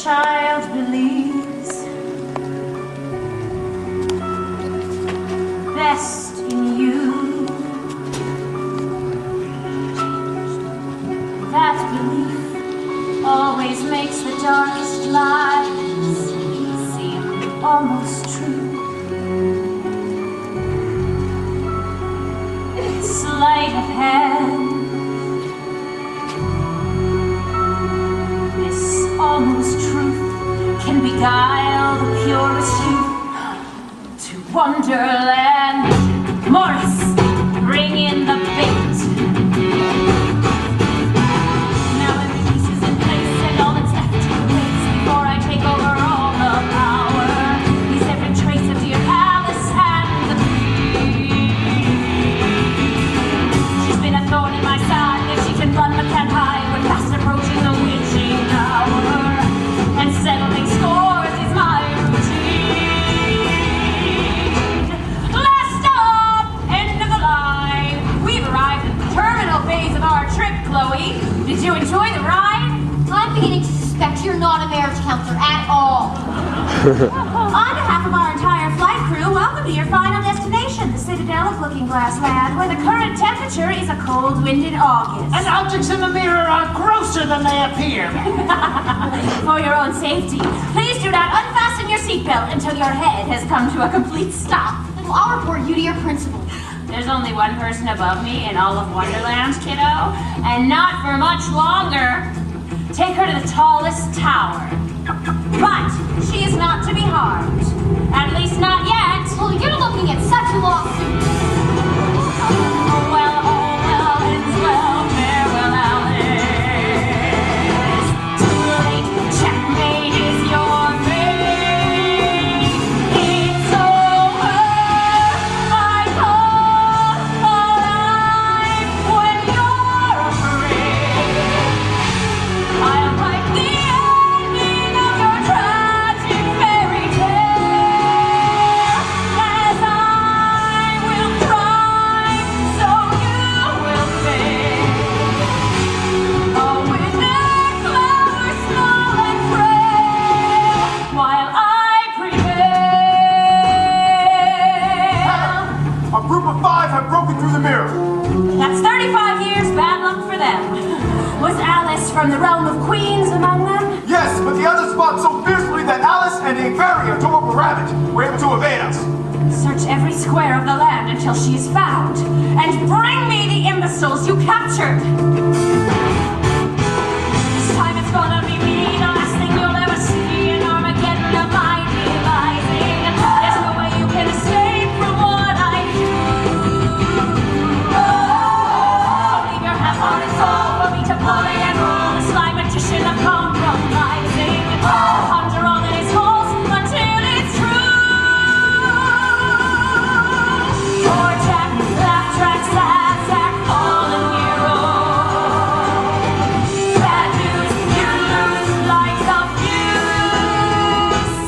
child believes best in you. That belief always makes the darkest lies seem almost true. Sleight of hand, this almost truth can beguile the purest youth to Wonderland. Morris, bring in the bait. Now every piece is in place and all that's left waits before I take over all the power. Leaves every trace of dear Alice and the bee. She's been a thorn in my side, if she can run but can't hide. We're fast approaching the witching hour, and settling scores is my routine. Last stop, end of the line. We've arrived at the terminal phase of our trip, Chloe. Did you enjoy the ride? I'm beginning to suspect you're not a marriage counselor at all. On behalf of our entire flight crew, welcome to your final destination, the Citadel of Looking Glass Land, where the current temperature is a cold wind in August. And objects in the mirror are grosser than they appear. For your own safety, please do not unfasten your seatbelt until your head has come to a complete stop. Well, I'll report you to your principal. There's only one person above me in all of Wonderland, kiddo, and not for much longer. Take her to the tallest tower. But she is not to be harmed. At least not yet. Well, you're looking at such a lawsuit. Oh well, ends well, farewell, Alice. Too late, checkmate is your fate. It's over. I call alive when you're afraid. I'll write the ending of your tragic fairy tale, as I will cry, so you will fade. Oh, with their flowers small and frail, while I prevail. A group of 5 have broken through the mirror. That's 35 years bad luck for them. Was Alice from the realm of queens among them? Yes, but the others fought so fiercely that Alice and a very adorable rabbit were able to evade us. Search every square of the land until she is found, and bring me the imbeciles you captured. This time it's gonna be me, the last thing you'll ever see, an Armageddon of my devising. There's no way you can escape from what I do. Leave your half-hearted soul for me to play and roll, the sly magician of compromising. Conjure all that is false until it's true. Poor Jack, laugh track, sad sack, fallen hero. Bad news, you lose, lights of you.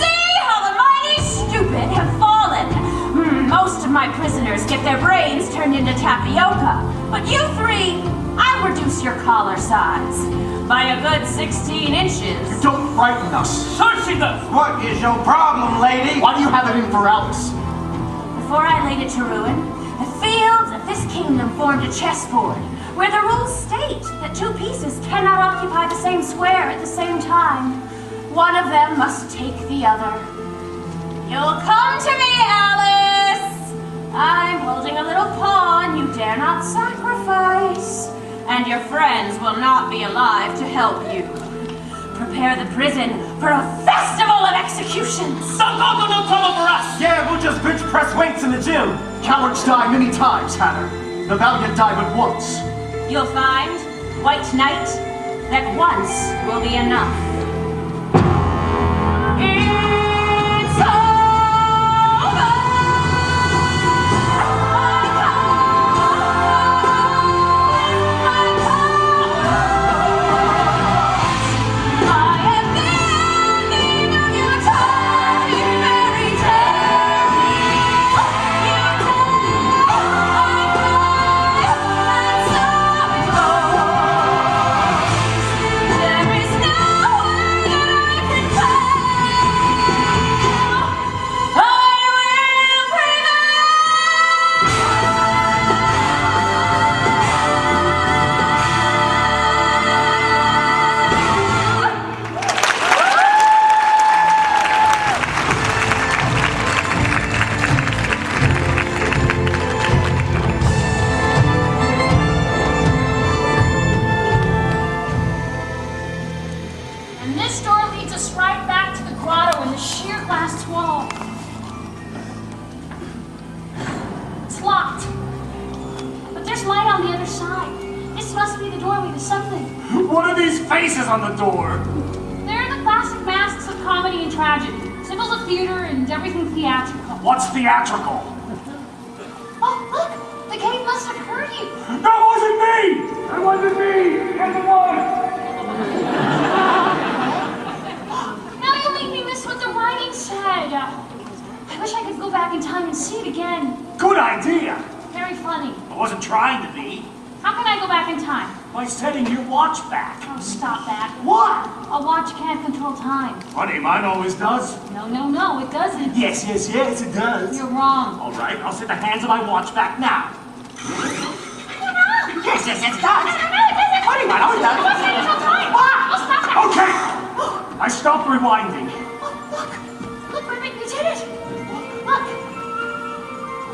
See how the mighty stupid have fallen. Most of my prisoners get their brains turned into tapioca, but you three, I'll reduce your collar size by a good 16 inches. Don't frighten us. Searching them! What is your problem, lady? Why do you have it in for Alice? Before I laid it to ruin, the fields of this kingdom formed a chessboard, where the rules state that 2 pieces cannot occupy the same square at the same time. One of them must take the other. You'll come to me, Alice! I'm holding a little pawn you dare not sacrifice, and your friends will not be alive to help you. Prepare the prison for a festival of executions! No trouble for us! Yeah, we'll just bench press weights in the gym. Cowards die many times, Hatter. The valiant die but once. You'll find, White Knight, that once will be enough. It's over! There is no What are these faces on the door? They're the classic masks of comedy and tragedy. Symbols of theater and everything theatrical. What's theatrical? Oh, look! The cave must have heard you. That wasn't me! That wasn't me! Get the one! Now you leave me miss what the writing said. I wish I could go back in time and see it again. Good idea! Very funny. I wasn't trying to be. How can I go back in time? By setting your watch back. Oh, stop that. What? A watch can't control time. Funny, mine always does. No, it doesn't. Yes, it does. You're wrong. All right, I'll set the hands of my watch back now. No. Yes, it does. No, it doesn't. Funny, mine always does. It wasn't control time. What? Oh, stop that. Okay. I stopped rewinding. Look, Rabbit, you did it. Look.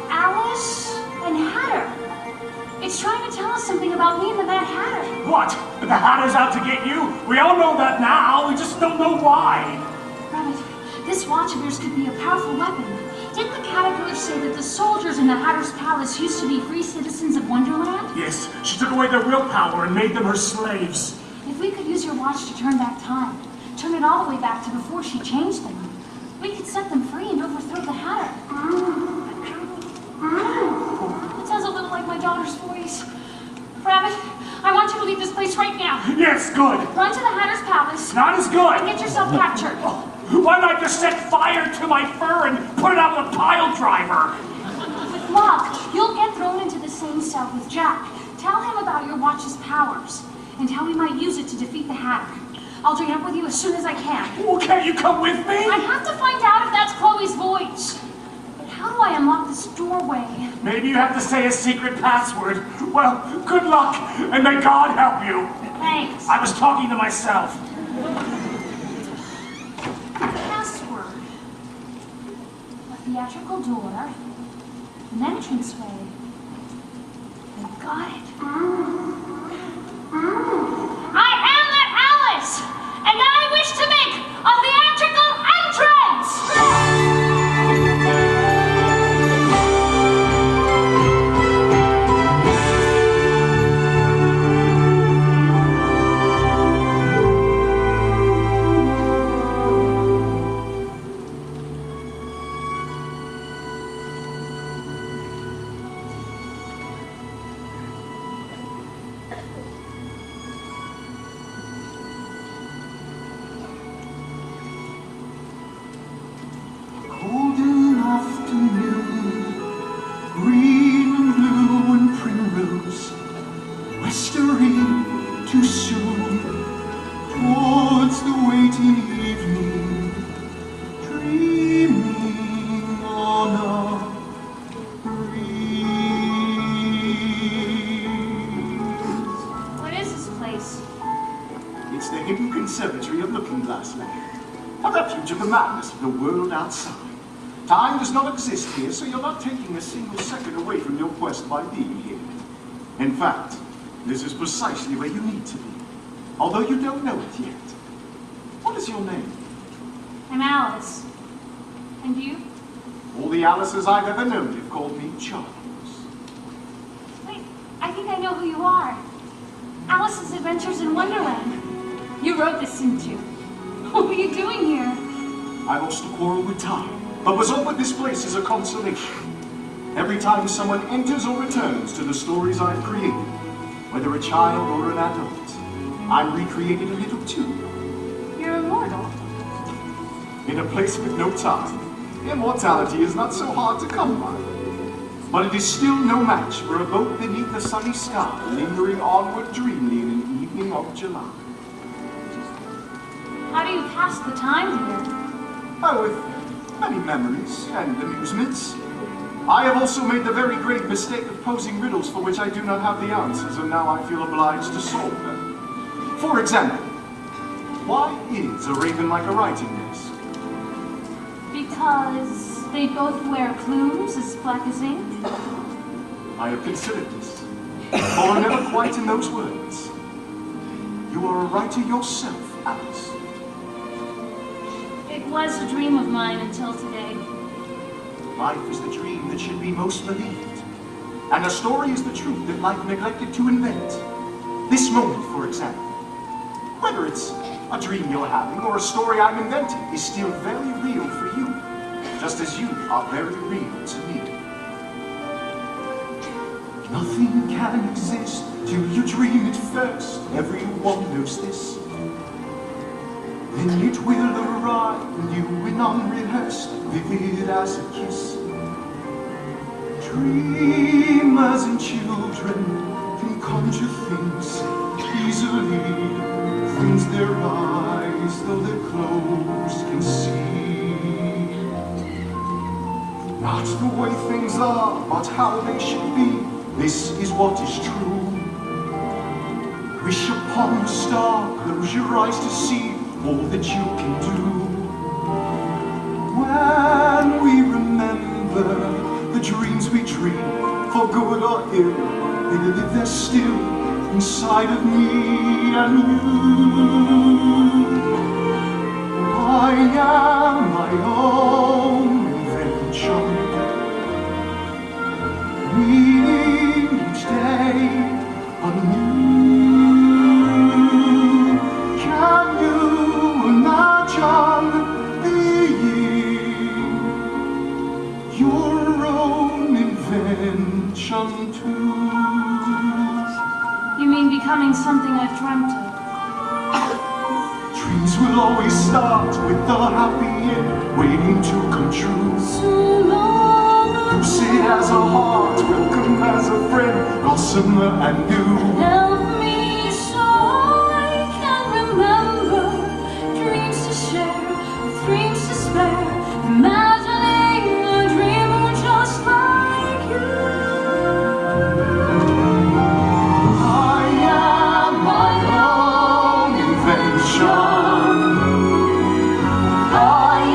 Alice and Hatter. It's trying to tell us something about me and the Mad Hatter. What? The Hatter's out to get you? We all know that now. We just don't know why. Rabbit, this watch of yours could be a powerful weapon. Didn't the caterpillar say that the soldiers in the Hatter's palace used to be free citizens of Wonderland? Yes, she took away their willpower and made them her slaves. If we could use your watch to turn back time, turn it all the way back to before she changed them, we could set them free and overthrow the Hatter. It sounds a little like my daughter's voice. Rabbit, I want you to leave this place right now. Yes, good. Run to the Hatter's palace. Not as good. And get yourself captured. Why not just set fire to my fur and put it out with a pile driver? With luck, you'll get thrown into the same cell with Jack. Tell him about your watch's powers and how we might use it to defeat the Hatter. I'll join up with you as soon as I can. Well, can't you come with me? I have to find out if that's Chloe's voice. But how do I unlock this doorway? Maybe you have to say a secret password. Well, good luck, and may God help you. Thanks. I was talking to myself. Password. A theatrical door. An entranceway. I got it. I am that Alice, and I wish to make a theatrical entrance! Golden afternoon, green and blue and primrose, westering too soon, towards the waiting evening, dreaming on a breeze. What is this place? It's the hidden conservatory of Looking Glass Land, a refuge of the madness of the world outside. Time does not exist here, so you're not taking a single second away from your quest by being here. In fact, this is precisely where you need to be, although you don't know it yet. What is your name? I'm Alice. And you? All the Alices I've ever known have called me Charles. Wait, I think I know who you are. Alice's Adventures in Wonderland. You wrote this, didn't you? What were you doing here? I lost a quarrel with time, but was offered this place as a consolation. Every time someone enters or returns to the stories I've created, whether a child or an adult, I'm recreated a little too. You're immortal. In a place with no time, immortality is not so hard to come by. But it is still no match for a boat beneath a sunny sky, lingering onward dreamily in an evening of July. How do you pass the time here? Oh, with many memories and amusements. I have also made the very grave mistake of posing riddles for which I do not have the answers, and now I feel obliged to solve them. For example, why is a raven like a writing desk? Because they both wear plumes as black as ink? I have considered this, or never quite in those words. You are a writer yourself, Alice. It was a dream of mine until today. Life is the dream that should be most believed, and a story is the truth that life neglected to invent. This moment, for example, Whether it's a dream you're having or a story I'm inventing is still very real for you, just as you are very real to me. Nothing can exist till you dream it first. Everyone knows this. Then it will arrive, new and unrehearsed, vivid as a kiss. Dreamers and children can conjure things easily, things their eyes, though they're closed, can see. Not the way things are, but how they should be. This is what is true. Wish upon a star, close your eyes to see all that you can do. When we remember the dreams we dream, for good or ill, they live there still inside of me and you. I am my own invention, meaning each day anew. Can you imagine being your own invention too? You mean becoming something I've dreamt of? Dreams will always start with the happy end, waiting to come true. Lucid as a heart, welcome as a friend, gossamer and new. Help me so I can remember dreams to share, dreams to spare, imagining a dreamer just like you. I am my own invention. I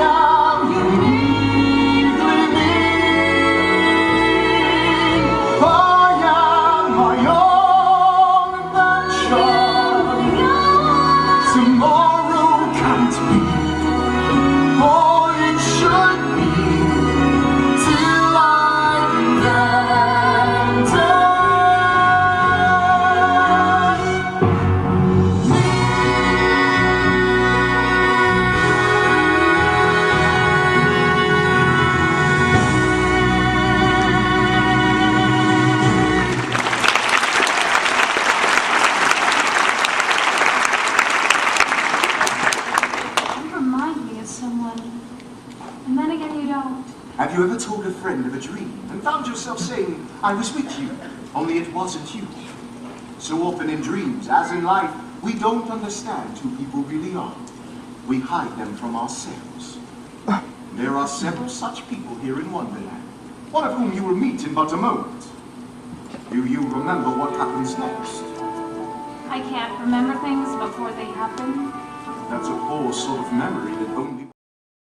am uniquely me. I am my own invention. Tomorrow can't be all it should be till I've invented You remind me of someone, and then again you don't. Have you ever told a friend of a dream and found yourself saying, I was with you, only it wasn't you? So often in dreams, as in life, we don't understand who people really are. We hide them from ourselves. There are several such people here in Wonderland, one of whom you will meet in but a moment. Do you remember what happens next? I can't remember things before they happen. That's a poor sort of memory that only